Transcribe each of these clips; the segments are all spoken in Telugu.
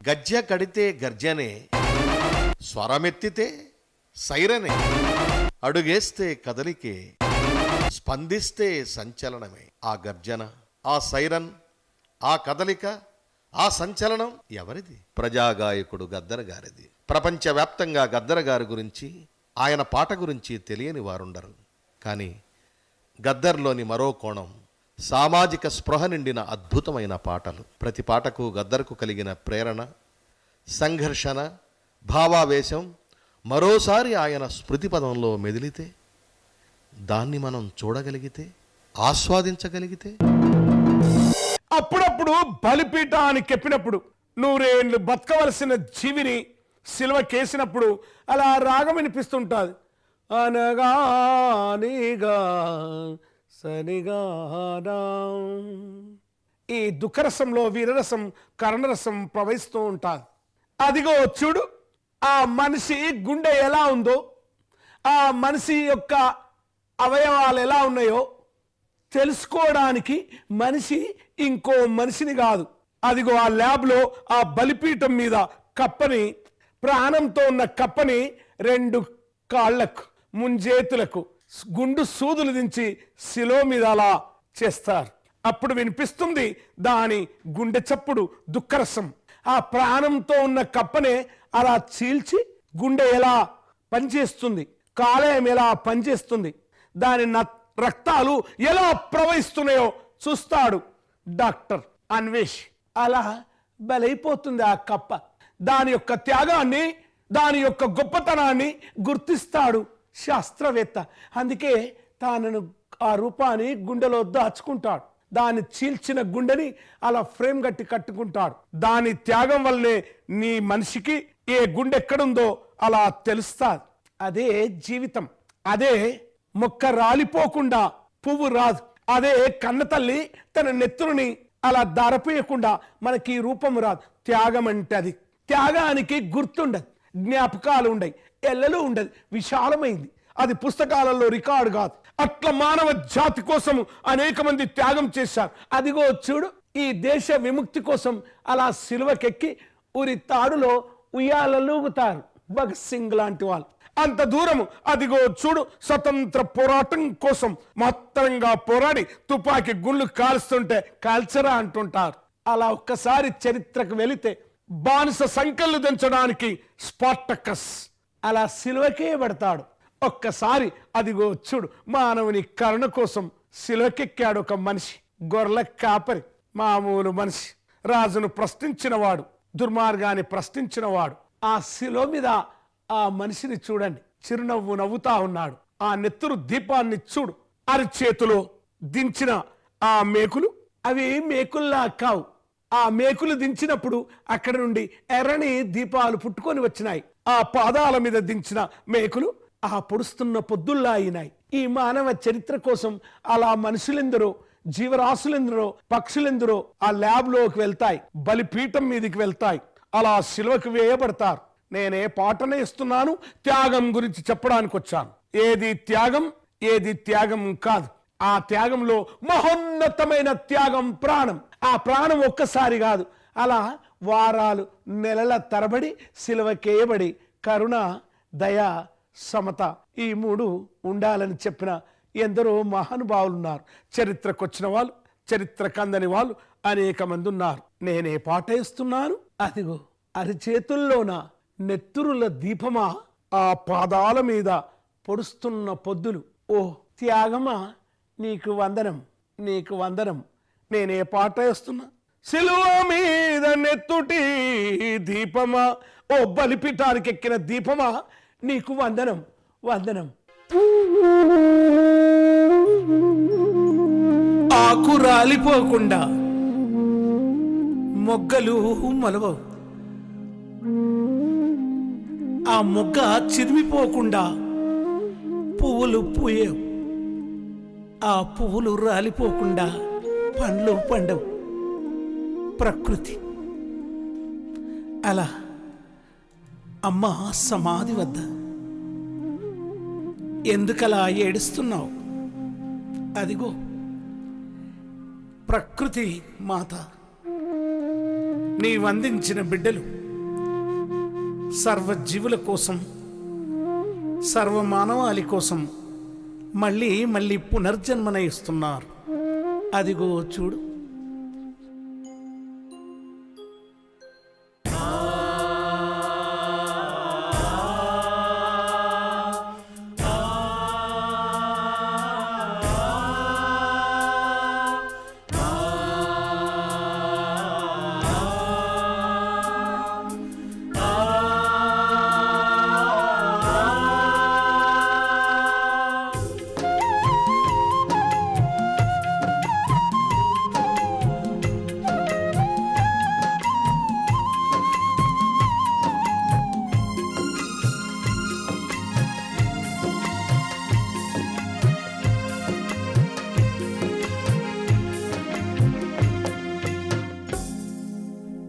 గజ్జె కడితే గర్జనే, స్వరమెత్తితే సైరనే, అడుగేస్తే కదలికే, స్పందిస్తే సంచలనమే. ఆ గర్జన, ఆ సైరన్, ఆ కదలిక, ఆ సంచలనం ఎవరిది? ప్రజాగాయకుడు గద్దర్ గారిది. ప్రపంచవ్యాప్తంగా గద్దర్ గారి గురించి, ఆయన పాట గురించి తెలియని వారుండరు. కానీ గద్దర్లోని మరో కోణం సామాజిక స్పృహ నిండిన అద్భుతమైన పాటలు. ప్రతి పాటకు గద్దర్కు కలిగిన ప్రేరణ, సంఘర్షణ, భావావేశం మరోసారి ఆయన స్మృతి పదంలో మెదిలితే, దాన్ని మనం చూడగలిగితే, ఆస్వాదించగలిగితే, అప్పుడప్పుడు బలిపీఠానికి ఎప్పినప్పుడు 100 ఏళ్ళు బతకవలసిన జీవిని సిలువ కేసినప్పుడు అలా రాగం వినిపిస్తుంటుంది. అనగానిగా సనిగానా. ఈ దుఃఖరసంలో వీరరసం, కరుణరసం ప్రవహిస్తూ ఉంటుంది. అదిగో చూడు, ఆ మనిషి గుండె ఎలా ఉందో, ఆ మనిషి యొక్క అవయవాలు ఎలా ఉన్నాయో తెలుసుకోవడానికి మనిషి ఇంకో మనిషిని కాదు. అదిగో ఆ ల్యాబ్లో ఆ బలిపీఠం మీద కప్పని, ప్రాణంతో ఉన్న కప్పని 2 కాళ్లకు, ముంజేతులకు గుండు సూదులు దించి శిలో మీద అలా చేస్తారు. అప్పుడు వినిపిస్తుంది దాని గుండె చప్పుడు, దుఃఖరసం. ఆ ప్రాణంతో ఉన్న కప్పనే అలా చీల్చి గుండె ఎలా పనిచేస్తుంది, కాలేయం ఎలా పనిచేస్తుంది, దాని రక్తాలు ఎలా ప్రవహిస్తున్నాయో చూస్తాడు డాక్టర్ అన్వేష్. అలా బలైపోతుంది ఆ కప్ప. దాని యొక్క త్యాగాన్ని, దాని యొక్క గొప్పతనాన్ని గుర్తిస్తాడు శాస్త్రవేత్త. అందుకే తానను ఆ రూపాన్ని గుండెలో దాచుకుంటాడు. దాన్ని చీల్చిన గుండెని అలా ఫ్రేమ్ గట్టి కట్టుకుంటాడు. దాని త్యాగం వల్లనే నీ మనిషికి ఏ గుండె ఎక్కడుందో అలా తెలుస్తాది. అదే జీవితం. అదే మొక్క రాలిపోకుండా పువ్వు రాదు. అదే కన్న తల్లి తన నెత్తురుని అలా దారపోయకుండా మనకి ఈ రూపం రాదు. త్యాగం అంటే అది. త్యాగానికి గుర్తుండదు, జ్ఞాపకాలు ఉండయి, ఎల్లలు ఉండదు, విశాలమైంది. అది పుస్తకాలలో రికార్డు కాదు. అట్లా మానవ జాతి కోసం అనేక మంది త్యాగం చేశారు. అదిగో చూడు, ఈ దేశ విముక్తి కోసం అలా సిలువకెక్కి ఉరి తాడులో ఉయ్యాలూగుతారు భగత్ సింగ్ లాంటి వాళ్ళు. అంత దూరము అదిగో చూడు, స్వతంత్ర పోరాటం కోసం మహత్తరంగా పోరాడి తుపాకీ గుళ్ళు కాల్స్తుంటే కాల్చరా అంటుంటారు. అలా ఒక్కసారి చరిత్రకు వెళితే బానిస సంకెళ్ళు దించడానికి స్పార్టకస్ అలా సిలువకే పడతాడు. ఒక్కసారి అదిగో చూడు, మానవుని కరుణ కోసం సిలువకెక్కాడు ఒక మనిషి. గొర్రెల కాపరి, మామూలు మనిషి, రాజును ప్రశ్నించినవాడు, దుర్మార్గాన్ని ప్రశ్నించినవాడు. ఆ శిలువ మీద ఆ మనిషిని చూడండి, చిరునవ్వు నవ్వుతా ఉన్నాడు. ఆ నెత్తురు దీపాన్ని చూడు, అరిచేతిలో దించిన ఆ మేకులు, అవి మేకుల్లా కావు. ఆ మేకులు దించినప్పుడు అక్కడ నుండి ఎర్రని దీపాలు పుట్టుకొని వచ్చినాయి. ఆ పాదాల మీద దించిన మేకులు ఆ పొడుస్తున్న పొద్దుల్లా అయినాయి. ఈ మానవ చరిత్ర కోసం అలా మనుషులెందరో, జీవరాశులెందరో, పక్షులెందరో ఆ ల్యాబ్లోకి వెళ్తాయి, బలిపీఠం మీదకి వెళ్తాయి, అలా శిలువకు వేయబడతారు. నేనే పాటనే ఇస్తున్నాను, త్యాగం గురించి చెప్పడానికి వచ్చాను. ఏది త్యాగం, ఏది త్యాగం కాదు. ఆ త్యాగంలో మహోన్నతమైన త్యాగం ప్రాణం. ఆ ప్రాణం ఒక్కసారి కాదు, అలా వారాలు, నెలల తరబడి సిలువకేయబడి కరుణ, దయ, సమత ఈ 3 ఉండాలని చెప్పిన ఎందరో మహానుభావులు ఉన్నారు. చరిత్రకొచ్చిన వాళ్ళు, చరిత్రకు అందని వాళ్ళు అనేక మంది ఉన్నారు. నేనే పాట ఇస్తున్నాను. అదిగో అరిచేతుల్లోన నెత్తురుల దీపమా, ఆ పాదాల మీద పొడుస్తున్న పొద్దులు. ఓ త్యాగమా, నీకు వందనం, నీకు వందనం. నేనే పాట వేస్తున్నా. సిలువ మీద నెత్తుటి దీపమా, ఓ బలిపీఠానికి ఎక్కిన దీపమా, నీకు వందనం, వందనం. ఆకు రాలిపోకుండా మొగ్గలు మొలవవు, ఆ మొగ్గ చిరిమిపోకుండా పువ్వులు పూయవు, ఆ పువ్వులు రాలిపోకుండా పండ్లు పండవు. ప్రకృతి అలా అమ్మ సమాధి వద్ద ఎందుకలా ఏడుస్తున్నావు? అదిగో ప్రకృతి మాత నీవందించిన బిడ్డలు సర్వజీవుల కోసం, సర్వమానవాళి కోసం మళ్ళీ మళ్ళీ పునర్జన్మన ఇస్తున్నారు. అదిగో చూడు.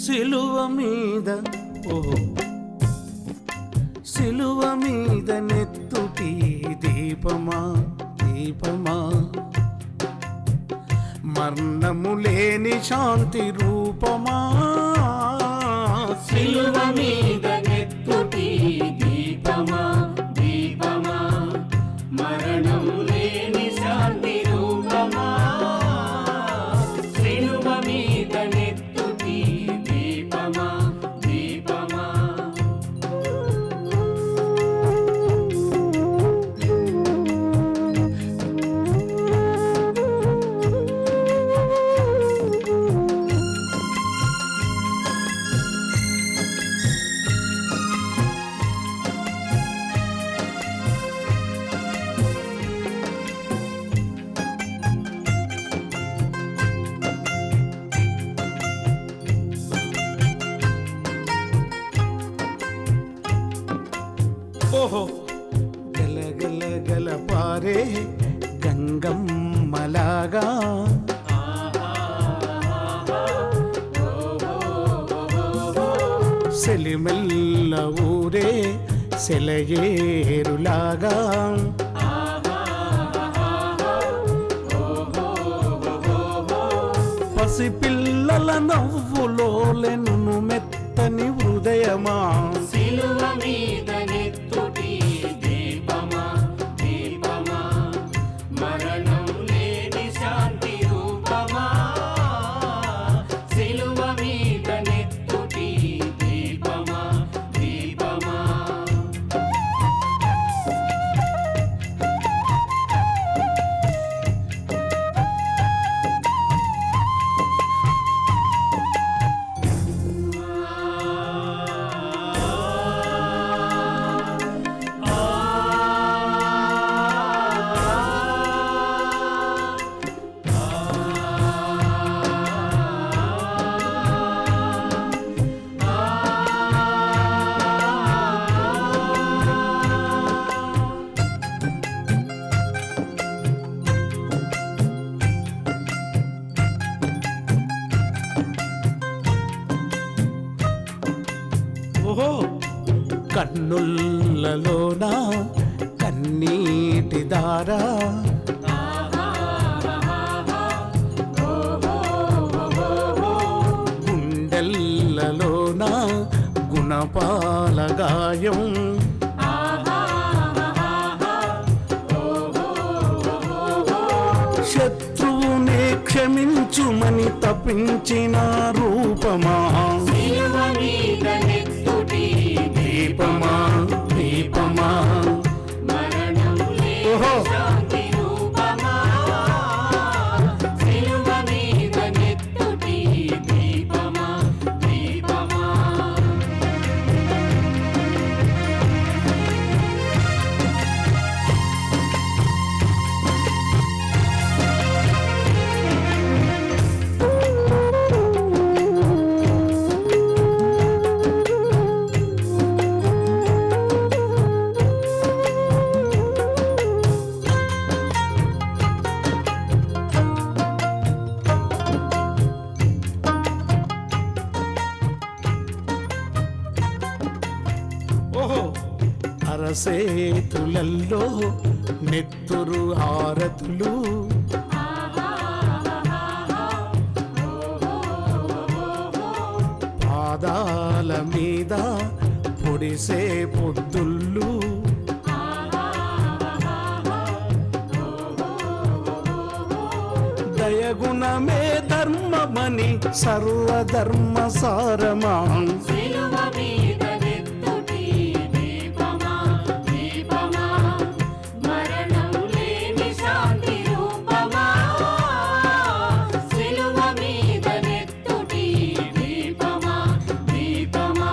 సిలువ మీద సిలువ మీద నెత్తుటి దీపమా దీపమా, మరణము లేని శాంతి రూపమా. సిలువ మీద నెత్తుటి దీపమా దీపమా, మరణం లేని శాంతి రూపమా. సిలువ మీద నెత్తుటి దీపమా దీపమా. ఓహో, గల గల గల పారే గంగమ్మలాగా, సెలిమెల్ల ఊరే సెలయేరులాగా, పసిపిల్లల నవ్వులోలెను మెత్తని హృదయమా. సిలువ మీద నెత్తుటి దీపమా దీపమా, మరణం లేని శాంతి రూపమా. సిలువ మీద నెత్తుటి దీపమా దీపమా. ఓహో, కన్నులలోన కన్నీటి దారా, గుండెల్లలోన గుణపాల గాయం, శత్రువునే క్షమించుమని తప్పించిన రూపమా. సిలువ మీద నెత్తుటి దీపమా దీపమా, మరణం లేని శాంతి రూపమా. సిలువ మీద నెత్తుటి దీపమా దీపమా. ఓహో, అరసేతులల్లో నెత్తురు హారతులు, పాదాల మీద పొడిసే పొద్దుళ్ళు దయగుణమే ధర్మమని సర్వధర్మ సారమా సిలువ మీద నెత్తుటి దీపమా దీపమా మరణం లేని శాంతి రూపమా సిలువ మీద నెత్తుటి దీపమా దీపమా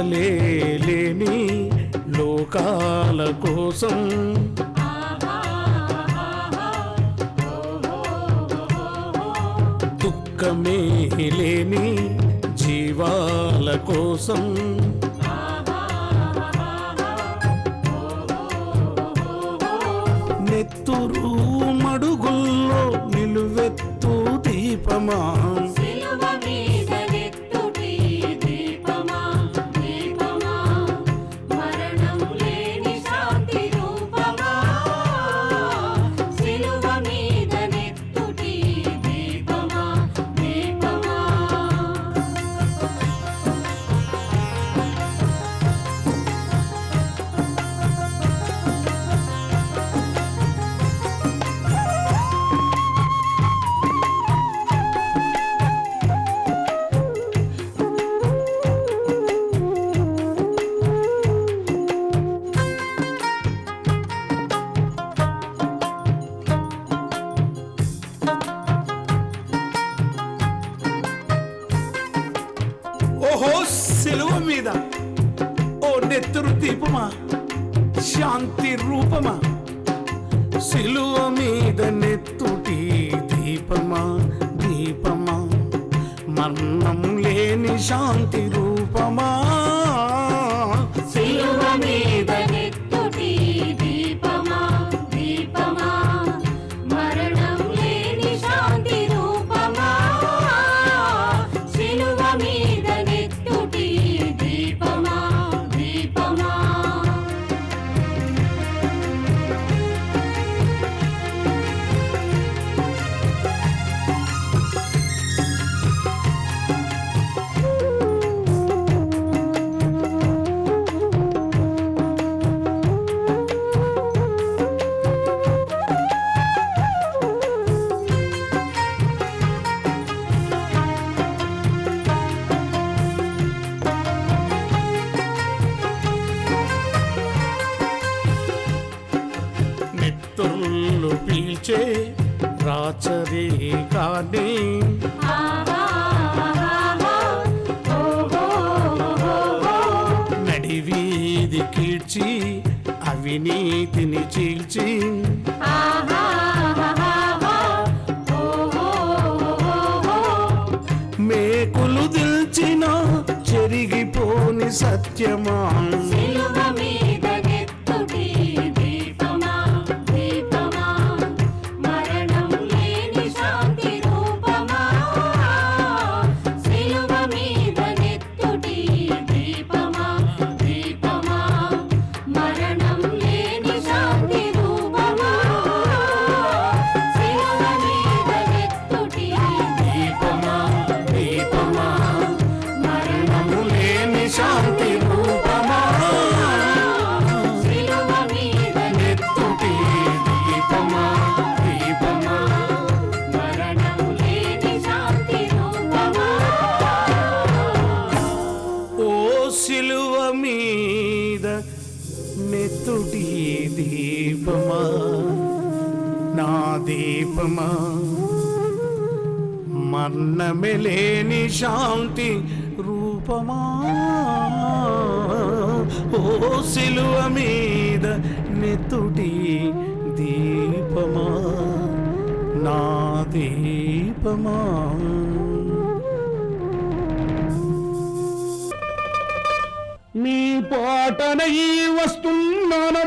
ఆకలేని లోకాల కోసం దుఃఖమే లేని జీవాల కోసం నెత్తురు మడుగుల్లో నిలువెత్తు దీపమా సిలువ మీద నెత్తుటి దీపమా దీపమా మరణం లేని శాంతి రూపమా సిలువ మీద నెత్తుటి దీపమా దీపమా ఓహో సిలువ మీద ఓ నెత్తురు దీపమా శాంతి రూపమా సిలువ మీద నెత్తుటి దీపమా దీపమా మరణం లేని శాంతి రూపమా సిలువ మీద నెత్తుటి దీపమా దీపమా మరణం లేని శాంతి రూపమా సిలువ మీద నెత్తుటి దీపమా దీపమా నెత్తుళ్ళు పీల్చే రాచరి కానీ నడివీధి కీడ్చి అవినీతిని చీల్చి మేకులు దిల్చిన చెరిగిపోని సత్యమా సిలువ మీద నెత్తుటి దీపమా దీపమా మరణం లేని శాంతి రూపమా సిలువ మీద నెత్తుటి దీపమా దీపమా మరణం లేని శాంతి రూపమా సిలువ మీద నెత్తుటి దీపమా దీపమా మరణము లేని శాంతి రూపమా సిలువ మీద నెత్తుటి దీపమా దీపమా మరణం లేని శాంతి రూపమా ఓ సిలువ మీద నెత్తుటి దీపమా నా దీపమా మరణమే లేని శాంతి రూపమా ఓ సిలువ మీద నెత్తుటి దీపమా నా దీపమా. మీ పాటనై వస్తున్నానా